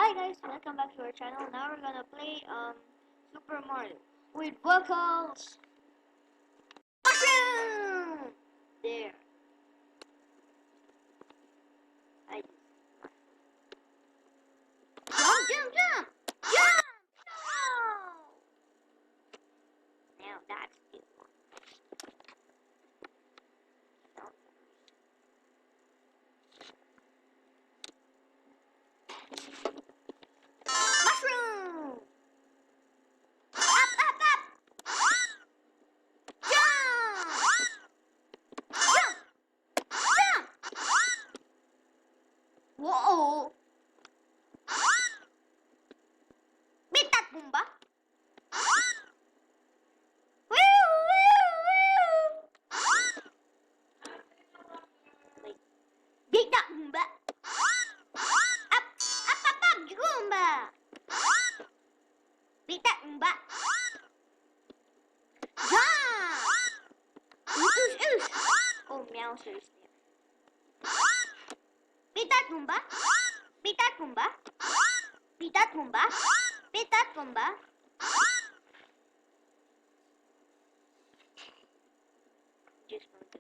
Hi guys, welcome back to our channel. Now we're gonna play Super Mario with vocals. Mushroom! There. I just jump! Jump! No! Now that's the one. Mushroom! Up! Jump! Whoa! Bitat Bumba? Bitat Bumba? Up, Jumba! Bitat Bumba? Jump! Oosh! Oh, Meowser's there. Bitat Bumba? Bitat Bumba? Bitat Bumba? Bitat Bumba? Just going to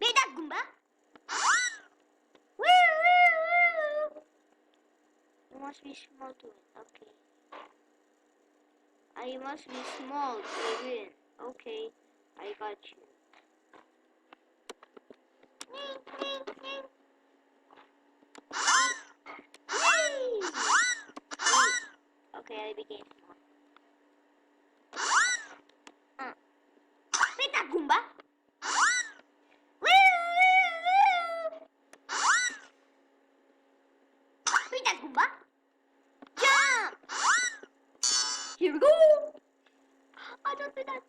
Bitat Bumba? Woo! You must be small to win. Okay. I must be small to win. Okay, I got you. Okay, I became small. Bitat Bumba? Bitat Bumba? Jump! Here we go! I don't do that.